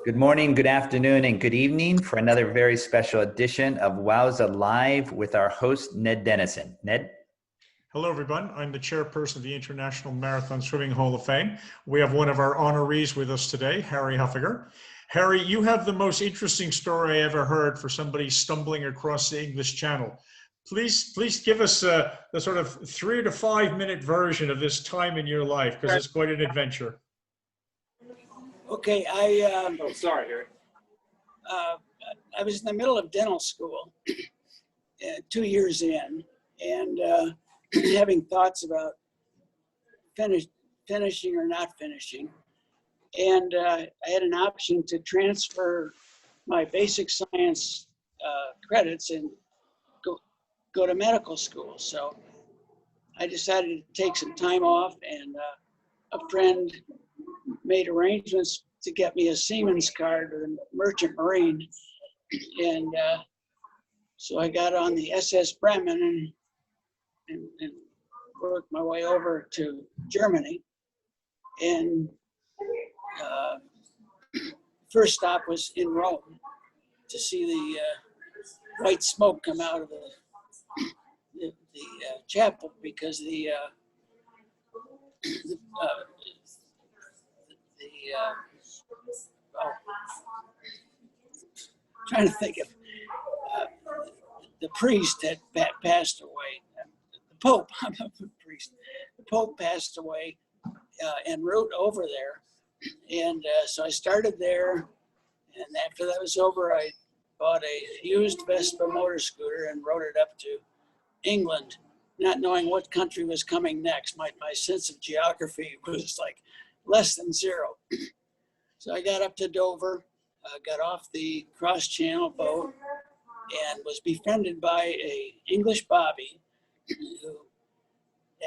Good morning, good afternoon, and good evening for another very special edition of WOWSA Live with our host, Ned Denison. Ned? Hello, everyone. I'm the chairperson of the International Marathon Swimming Hall of Fame. We have one of our honorees with us today, Harry Huffaker. Harry, you have the most interesting story I ever heard for somebody stumbling across the English Channel. Please give us the sort of 3 to 5 minute version of this time in your life, because it's quite an adventure. Okay, sorry, Harry. I was in the middle of dental school, 2 years in, and having thoughts about finishing or not finishing. And I had an option to transfer my basic science credits and go to medical school. So I decided to take some time off, and a friend made arrangements to get me a seaman's card or merchant marine. And so I got on the SS Bremen and worked my way over to Germany. And first stop was in Rome to see the white smoke come out of the chapel, because trying to think of the priest had passed away. The Pope, I'm not a priest. The Pope passed away en route over there, and so I started there. And after that was over, I bought a used Vespa motor scooter and rode it up to England, not knowing what country was coming next. My sense of geography was like less than zero. So I got up to Dover, got off the cross-channel boat, and was befriended by a English bobby who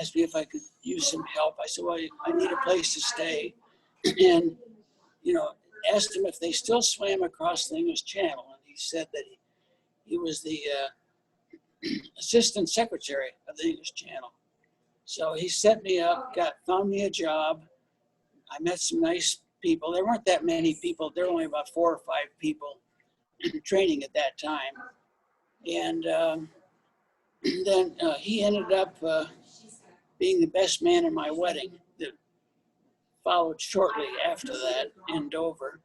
asked me if I could use some help. I said, well, I need a place to stay. And, asked him if they still swam across the English Channel. And he said that he was the assistant secretary of the English Channel. So he set me up, found me a job. I met some nice people. There weren't that many people. There were only about 4 or 5 people training at that time. And then he ended up being the best man in my wedding that followed shortly after that in Dover.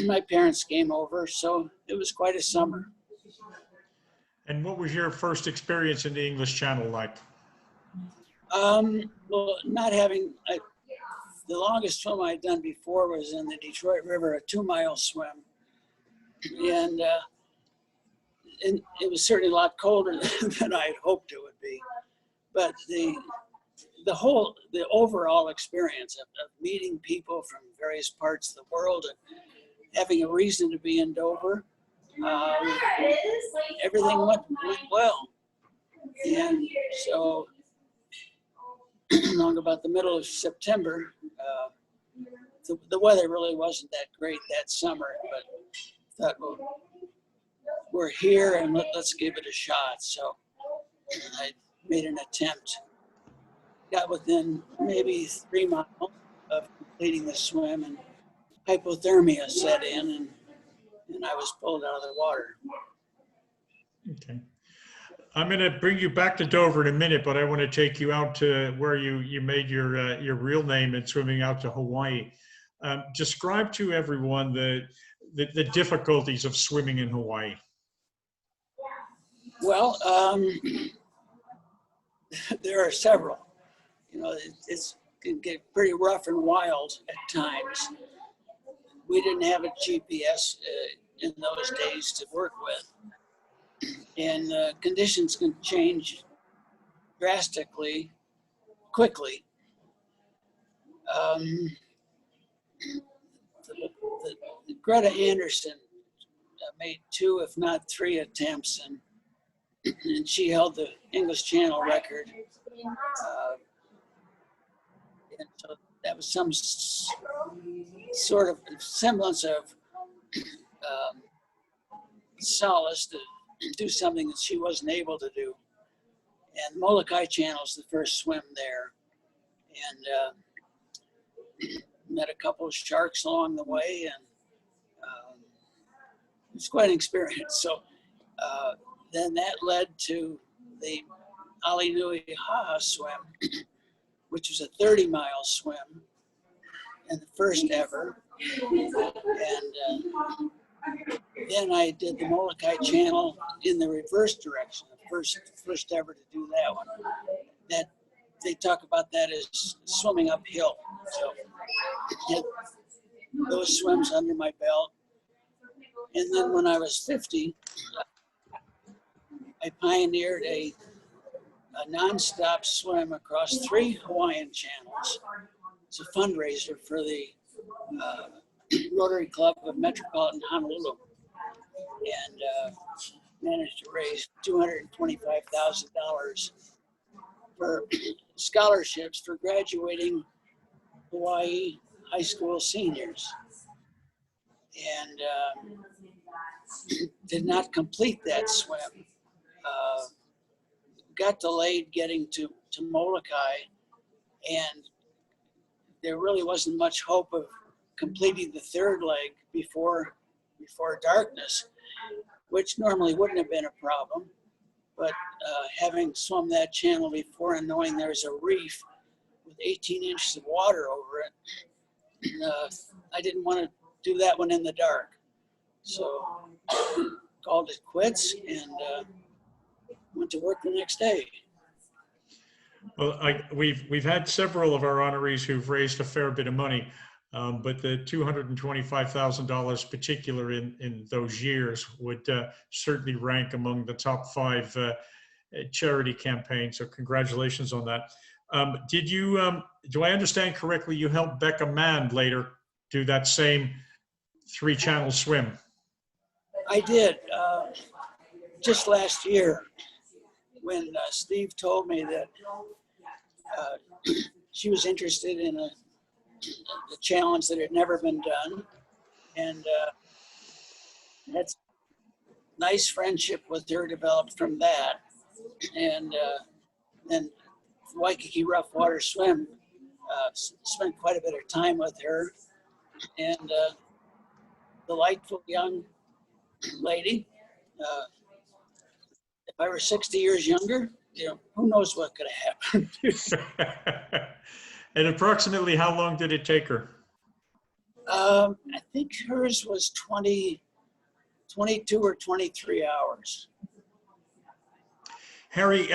My parents came over, so it was quite a summer. And what was your first experience in the English Channel like? Well, not having, the longest swim I'd done before was in the Detroit River, a 2-mile swim. And it was certainly a lot colder than I had hoped it would be. But the overall experience of meeting people from various parts of the world and having a reason to be in Dover, everything went well. And so along about the middle of September, the weather really wasn't that great that summer, but I thought, well, we're here and let's give it a shot. So I made an attempt, got within maybe 3 miles of completing the swim, and hypothermia set in, and I was pulled out of the water. Okay. I'm going to bring you back to Dover in a minute, but I want to take you out to where you made your real name in swimming out to Hawaii. Describe to everyone the difficulties of swimming in Hawaii. Well, there are several. It can get pretty rough and wild at times. We didn't have a GPS in those days to work with. And conditions can change drastically, quickly. Greta Anderson made 2, if not 3 attempts, and she held the English Channel record. And so that was some sort of semblance of solace to do something that she wasn't able to do. And Molokai Channel is the first swim there. And met a couple of sharks along the way, and was quite an experience. So then that led to the Ali Nui Haha swim, which was a 30-mile swim, and the first ever. And then I did the Molokai Channel in the reverse direction, the first ever to do that one. That they talk about that as swimming uphill. So had those swims under my belt. And then when I was 50, I pioneered a nonstop swim across 3 Hawaiian channels. It's a fundraiser for the Rotary Club of Metropolitan Honolulu, and managed to raise $225,000 for scholarships for graduating Hawaii high school seniors. And did not complete that swim. Got delayed getting to Molokai, and there really wasn't much hope of completing the third leg before darkness, which normally wouldn't have been a problem. But having swum that channel before and knowing there's a reef with 18 inches of water over it, I didn't want to do that one in the dark. So called it quits and went to work the next day. Well, we've had several of our honorees who've raised a fair bit of money, but the $225,000 particular in those years would certainly rank among the top 5 charity campaigns. So congratulations on that. Did you, do I understand correctly, you helped Becca Mann later do that same 3-channel swim? I did. Just last year, when Steve told me that she was interested in a challenge that had never been done, and that's nice friendship with her developed from that, and then Waikiki Rough Water Swim spent quite a bit of time with her, and delightful young lady. If I were 60 years younger, who knows what could have happened. And approximately how long did it take her? I think hers was 22 or 23 hours. Harry,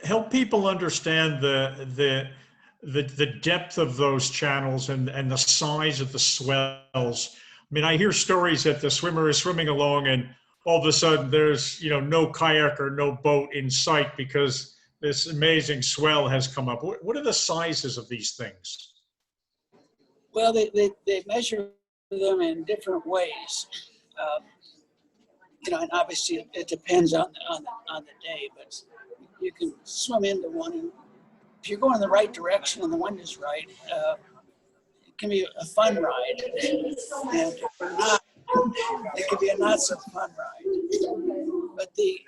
help people understand the depth of those channels and the size of the swells. I mean, I hear stories that the swimmer is swimming along and all of a sudden there's, no kayak or no boat in sight because this amazing swell has come up. What are the sizes of these things? Well, they measure them in different ways. And obviously it depends on the day, but you can swim into one, and if you're going the right direction and the wind is right, it can be a fun ride. And if you're not, it can be a not so fun ride. But the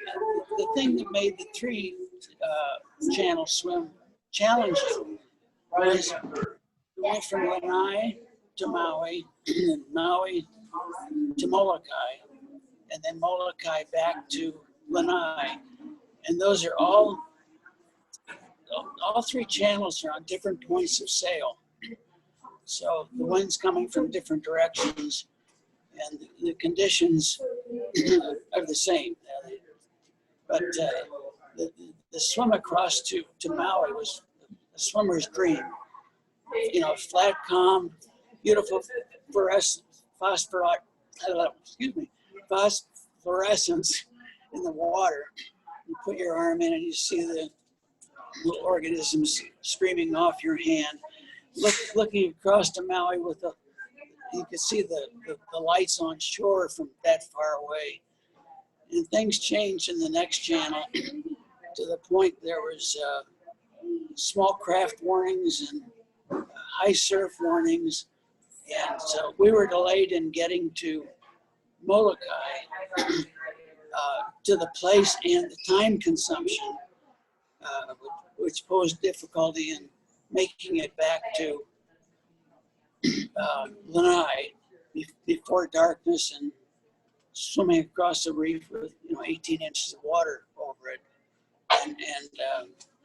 thing that made the 3-channel swim challenging was we went from Lanai to Maui, and Maui to Molokai, and then Molokai back to Lanai. And those are all 3 channels are on different points of sail. So the wind's coming from different directions, and the conditions are the same. But the swim across to Maui was a swimmer's dream. Flat, calm, beautiful phosphorescence in the water. You put your arm in and you see the little organisms streaming off your hand. Looking across to Maui you could see the lights on shore from that far away. And things changed in the next channel to the point there was small craft warnings and high surf warnings. And so we were delayed in getting to Molokai to the place, and the time consumption, which posed difficulty in making it back to Lanai before darkness. And swimming across the reef with 18 inches of water over it and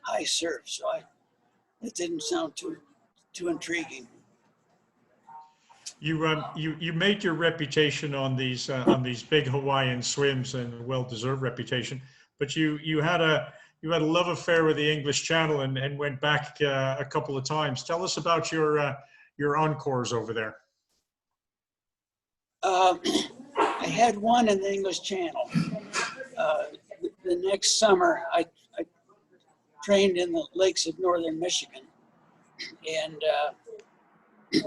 high surf. So it didn't sound too intriguing. You made your reputation on these big Hawaiian swims, and a well-deserved reputation. But you had a love affair with the English Channel and went back a couple of times. Tell us about your encores over there. I had one in the English Channel. The next summer, I trained in the lakes of northern Michigan and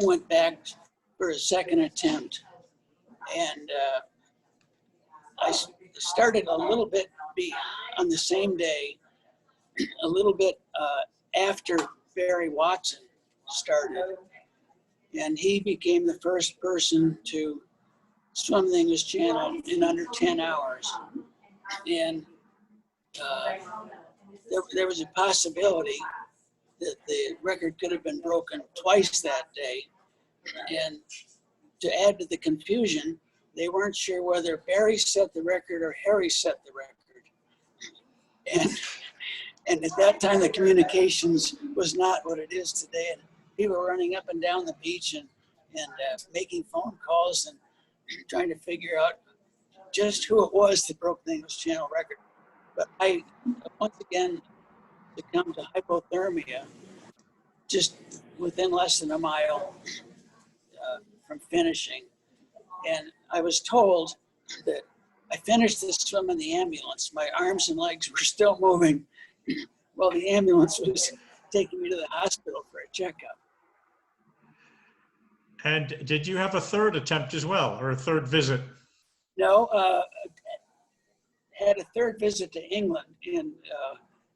went back for a second attempt. And I started a little bit on the same day, a little bit after Barry Watson started. And he became the first person to swim the English Channel in under 10 hours. And there was a possibility that the record could have been broken twice that day. And to add to the confusion, they weren't sure whether Barry set the record or Harry set the record. And at that time, the communications was not what it is today. And people were running up and down the beach and making phone calls and trying to figure out just who it was that broke the English Channel record. But I, once again, succumbed to hypothermia just within less than a mile from finishing. And I was told that I finished this swim in the ambulance. My arms and legs were still moving while the ambulance was taking me to the hospital for a checkup. And did you have a third attempt as well, or a third visit? No, had a third visit to England in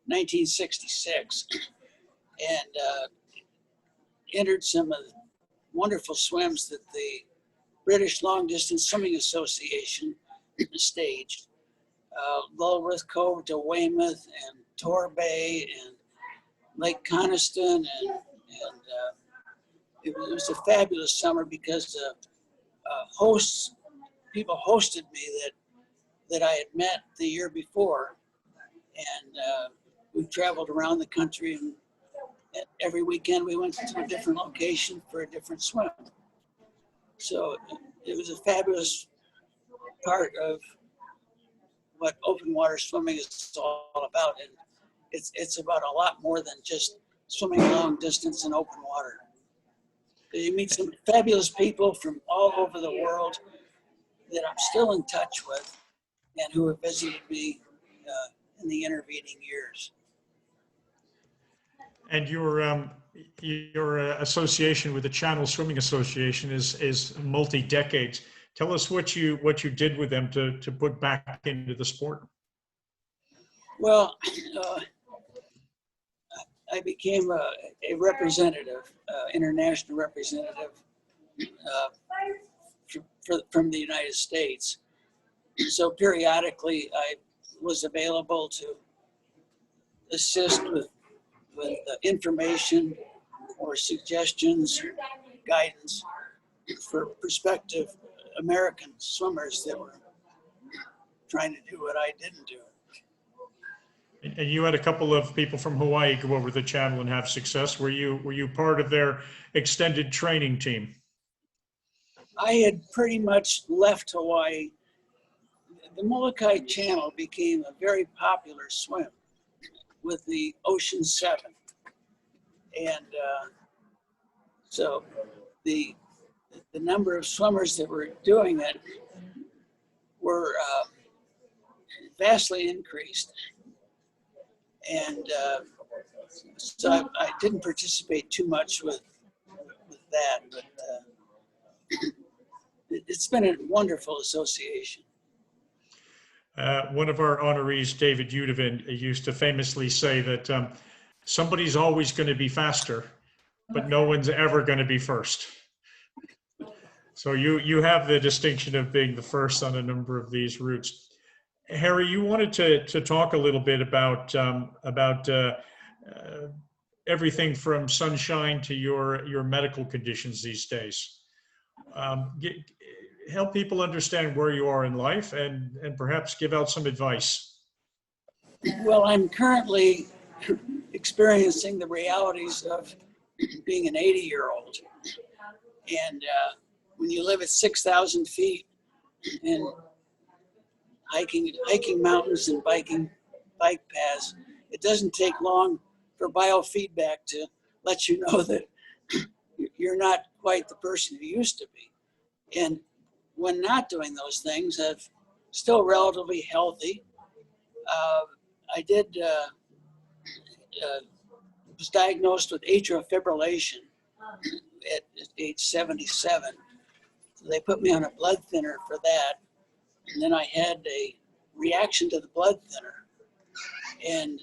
1966 and entered some of the wonderful swims that the British Long Distance Swimming Association staged. Lulworth Cove to Weymouth and Tor Bay and Lake Coniston and it was a fabulous summer because people hosted me that I had met the year before, and we traveled around the country, and every weekend we went to a different location for a different swim. So it was a fabulous part of what open water swimming is all about, and it's about a lot more than just swimming long distance in open water. You meet some fabulous people from all over the world that I'm still in touch with and who have visited me in the intervening years. And your association with the Channel Swimming Association is multi-decades. Tell us what you did with them to put back into the sport. Well, I became a representative, international representative from the United States. So periodically I was available to assist with information or suggestions, guidance for prospective American swimmers that were trying to do what I didn't do. And you had a couple of people from Hawaii go over the channel and have success. Were you part of their extended training team? I had pretty much left Hawaii. The Molokai Channel became a very popular swim with the Ocean 7. And so the number of swimmers that were doing it were vastly increased. And so I didn't participate too much with that, but it's been a wonderful association. One of our honorees, David Udovin, used to famously say that somebody's always going to be faster, but no one's ever going to be first. So you have the distinction of being the first on a number of these routes. Harry, you wanted to talk a little bit about everything from sunshine to your medical conditions these days. help people understand where you are in life and perhaps give out some advice. Well, I'm currently experiencing the realities of being an 80-year-old. And when you live at 6,000 feet and hiking mountains and bike paths, it doesn't take long for biofeedback to let you know that you're not quite the person you used to be. And when not doing those things, I'm still relatively healthy. I was diagnosed with atrial fibrillation at age 77. So they put me on a blood thinner for that. And then I had a reaction to the blood thinner and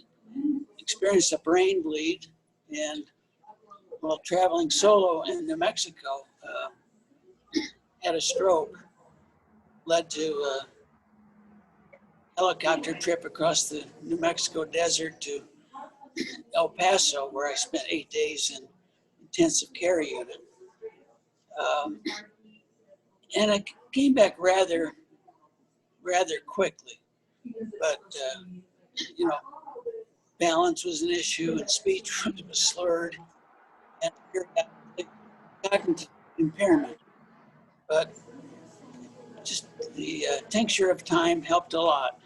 experienced a brain bleed. And while traveling solo in New Mexico, had a stroke, led to a helicopter trip across the New Mexico desert to El Paso, where I spent 8 days in intensive care unit. And I came back rather quickly, but balance was an issue and speech was slurred and cognitive impairment. But just the tincture of time helped a lot.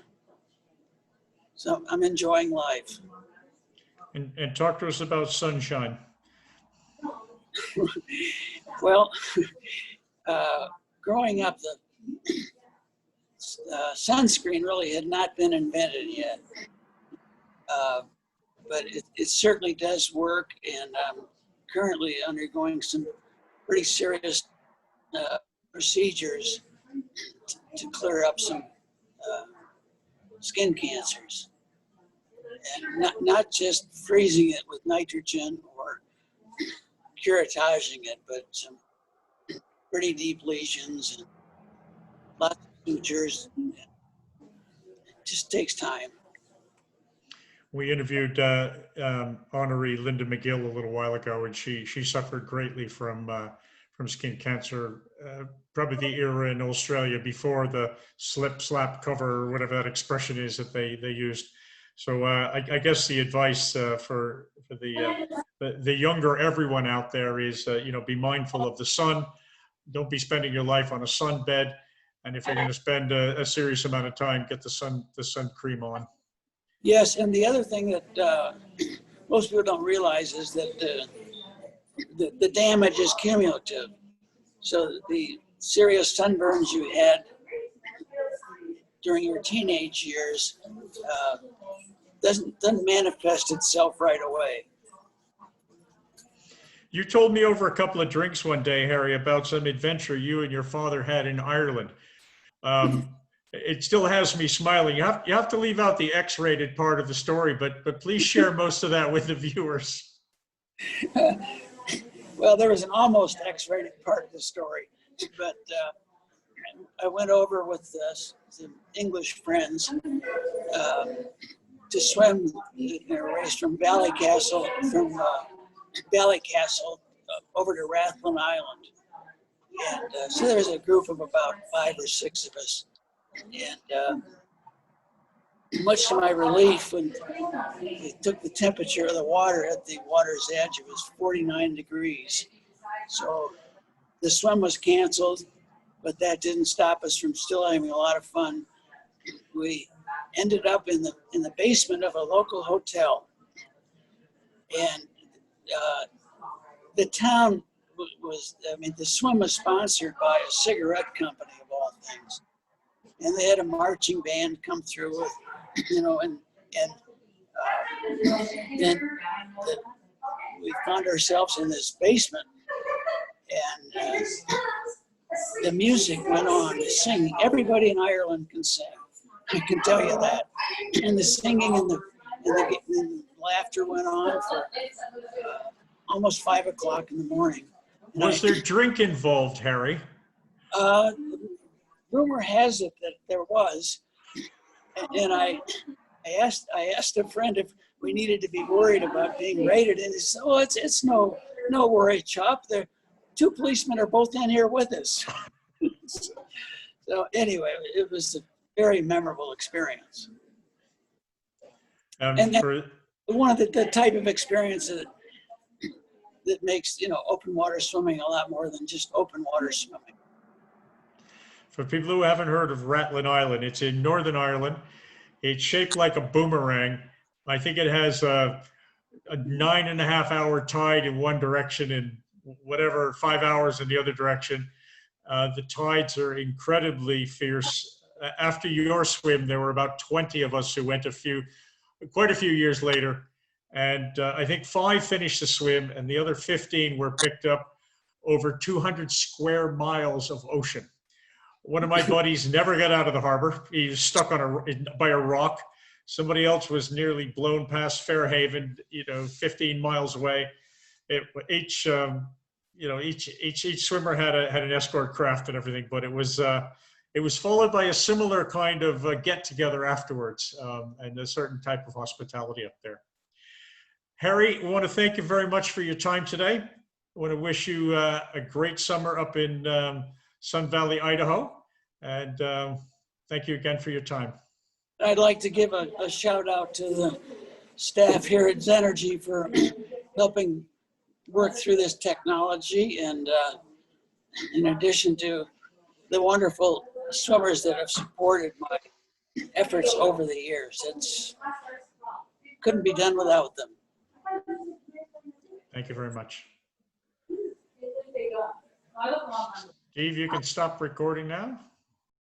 So I'm enjoying life. And talk to us about sunshine. Well, growing up, the sunscreen really had not been invented yet. But it certainly does work, and I'm currently undergoing some pretty serious procedures to clear up some skin cancers. And not just freezing it with nitrogen or curetaging it, but some pretty deep lesions and lots of sutures. It just takes time. We interviewed honoree Linda McGill a little while ago, and she suffered greatly from skin cancer, probably the era in Australia before the slip, slap, cover, or whatever that expression is that they used. So I guess the advice for the younger everyone out there is, be mindful of the sun. Don't be spending your life on a sun bed. And if you're going to spend a serious amount of time, get the sun cream on. Yes, and the other thing that most people don't realize is that the damage is cumulative. So the serious sunburns you had during your teenage years doesn't manifest itself right away. You told me over a couple of drinks one day, Harry, about some adventure you and your father had in Ireland. It still has me smiling. You have to leave out the X-rated part of the story, but please share most of that with the viewers. Well, there was an almost X-rated part of the story, but I went over with some English friends to swim in a race from Ballycastle over to Rattlin Island. And so there's a group of about 5 or 6 of us. And much to my relief, when they took the temperature of the water at the water's edge, it was 49 degrees. So the swim was canceled, but that didn't stop us from still having a lot of fun. We ended up in the basement of a local hotel. And the town the swim was sponsored by a cigarette company of all things. And they had a marching band come through with, and we found ourselves in this basement, and the music went on, the singing. Everybody in Ireland can sing, I can tell you that. And the singing and the laughter went on for almost 5 o'clock in the morning. Was there drink involved, Harry? Rumor has it that there was, and I asked a friend if we needed to be worried about being raided, and he said, "Oh, it's no worry, Chop. The 2 policemen are both in here with us." So anyway, it was a very memorable experience. And one of the type of experiences that makes, open water swimming a lot more than just open water swimming. For people who haven't heard of Rattlin Island, it's in Northern Ireland. It's shaped like a boomerang. I think it has a 9.5-hour tide in one direction and whatever 5 hours in the other direction. The tides are incredibly fierce. After your swim, there were about 20 of us who went quite a few years later. And I think 5 finished the swim and the other 15 were picked up over 200 square miles of ocean. One of my buddies never got out of the harbor. He was stuck by a rock. Somebody else was nearly blown past Fairhaven, 15 miles away. Each swimmer had an escort craft and everything, but it was followed by a similar kind of get together afterwards, and a certain type of hospitality up there. Harry, we want to thank you very much for your time today. I want to wish you a great summer up in Sun Valley, Idaho, and thank you again for your time. I'd like to give a shout out to the staff here at Zenergy for helping work through this technology, and in addition to the wonderful swimmers that have supported my efforts over the years. Couldn't be done without them. Thank you very much. Steve, you can stop recording now.